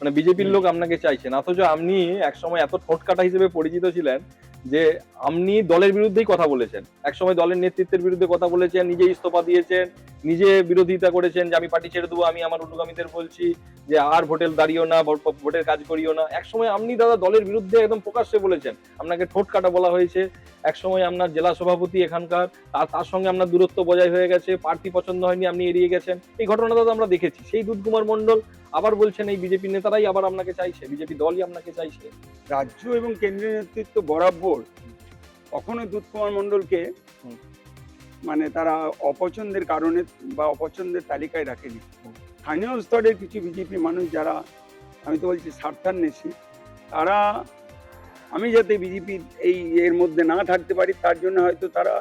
মানে বিজেপির লোক আপনাকে চাইছেন, অথচ আপনি একসময় এত ঠোঁটকাটা হিসেবে পরিচিত ছিলেন যে আপনি দলের বিরুদ্ধেই কথা বলেছেন, একসময় দলের নেতৃত্বের বিরুদ্ধে কথা বলেছেন, নিজে ইস্তফা দিয়েছেন, নিজে বিরোধিতা করেছেন যে আমি পার্টি ছেড়ে দেবো, আমি আমার অনুগামীদের বলছি যে আর ভোটের দাঁড়িয়েও না, ভোটের কাজ করিও না। একসময় আপনি দাদা দলের বিরুদ্ধে একদম প্রকাশ্যে বলেছেন, আপনাকে ঠোঁট কাটা বলা হয়েছে। একসময় আপনার জেলা সভাপতি এখানকার, তার সঙ্গে আপনার দূরত্ব বজায় হয়ে গেছে, প্রার্থী পছন্দ হয়নি, আপনি এড়িয়ে গেছেন। এই ঘটনা দাদা আমরা দেখেছি। সেই দুধ কুমার মন্ডল আবার বলছেন এই বিজেপি নেতারাই আবার আপনাকে চাইছে, বিজেপি দলই আপনাকে চাইছে। রাজ্য এবং কেন্দ্রীয় নেতৃত্ব বরাবর কখনো দুধ কুমার মণ্ডলকে মানে তারা অপছন্দের কারণে বা অপছন্দের তালিকায় রাখেনি। স্থানীয় স্তরের কিছু বিজেপি মানুষ যারা, আমি তো বলছি স্বার্থান্বেষী, তারা আমি যাতে বিজেপি এই এর মধ্যে না থাকতে পারি তার জন্য হয়তো তারা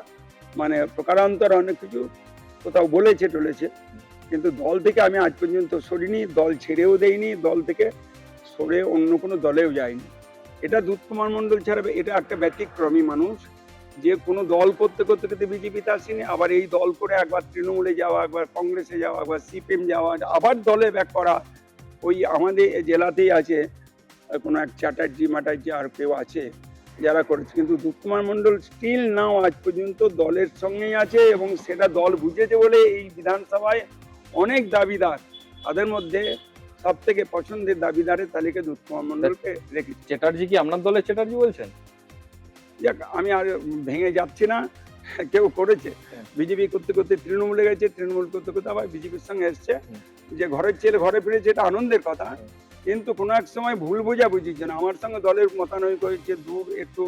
মানে প্রকারান্তর অনেক কিছু কোথাও বলেছে টলেছে, কিন্তু দল থেকে আমি আজ পর্যন্ত সরিনি, দল ছেড়েও দেইনি, দল থেকে সরে অন্য কোনো দলেও যায়নি। এটা দুধ কুমার মণ্ডল ছাড়া এটা একটা ব্যতিক্রমী মানুষ, যে কোনো দল করতে করতে করতে বিজেপিতে আসেনি, আবার এই দল করে একবার তৃণমূলে যাওয়া, একবার কংগ্রেসে যাওয়া, একবার সিপিএম যাওয়া, আবার দলে ব্যাক করা। ওই আমাদের জেলাতেই আছে কোনো এক চ্যাটার্জি মাটার্জি আর কেউ আছে যারা করেছে, কিন্তু দুধ কুমার মণ্ডল স্টিল নাও আজ পর্যন্ত দলের সঙ্গেই আছে, এবং সেটা দল বুঝেছে বলে এই বিধানসভায় অনেক দাবিদার, তাদের মধ্যে সব থেকে পছন্দের দাবিদারের তালিকা দুধ কুমার মণ্ডলকে রেখেছে। চ্যাটার্জি কি আপনার দলের চ্যাটার্জি বলছেন? যাক, আমি আর ভেঙে যাচ্ছি না, কেউ করেছে, বিজেপি করতে করতে তৃণমূলে গেছে, তৃণমূল করতে করতে আবার বিজেপির সঙ্গে এসছে, যে ঘরের ছেলে ঘরে ফিরেছে, এটা আনন্দের কথা। কিন্তু কোনো এক সময় ভুল বোঝাবুঝির জন্য আমার সঙ্গে দলের মতানৈক্য হয়েছে, একটু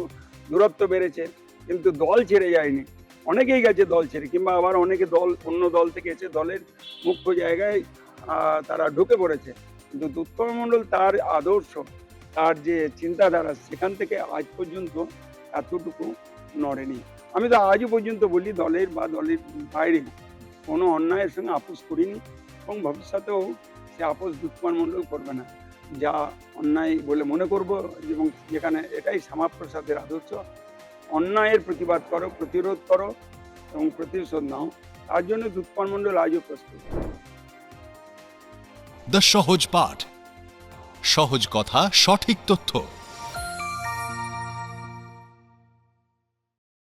দূরত্ব বেড়েছে, কিন্তু দল ছেড়ে যায়নি। অনেকেই গেছে দল ছেড়ে, কিংবা আবার অনেকে অন্য দল থেকে এসে দলের মুখ্য জায়গায় তারা ঢুকে পড়েছে, কিন্তু দুধ কুমার মণ্ডল তার আদর্শ, তার যে চিন্তাধারা, সেখান থেকে আজ পর্যন্ত এতটুকু নড়েনি। আমি তো আজও পর্যন্ত বলি, দলের বা দলের বাইরে কোনো অন্যায়ের সঙ্গে আপোষ করিনি, এবং ভবিষ্যতেও সে আপোষ দুধ কুমার মণ্ডল করবে না। যা অন্যায় বলে মনে করব, এবং যেখানে এটাই শ্যামাপ্রসাদের আদর্শ, অন্যায়ের প্রতিবাদ করো, প্রতিরোধ করো এবং প্রতিশোধ নাও, তার জন্য দুধ কুমার মণ্ডল আজও প্রস্তুত। দ্য সহজ পাঠ, সহজ কথা, সঠিক তথ্য।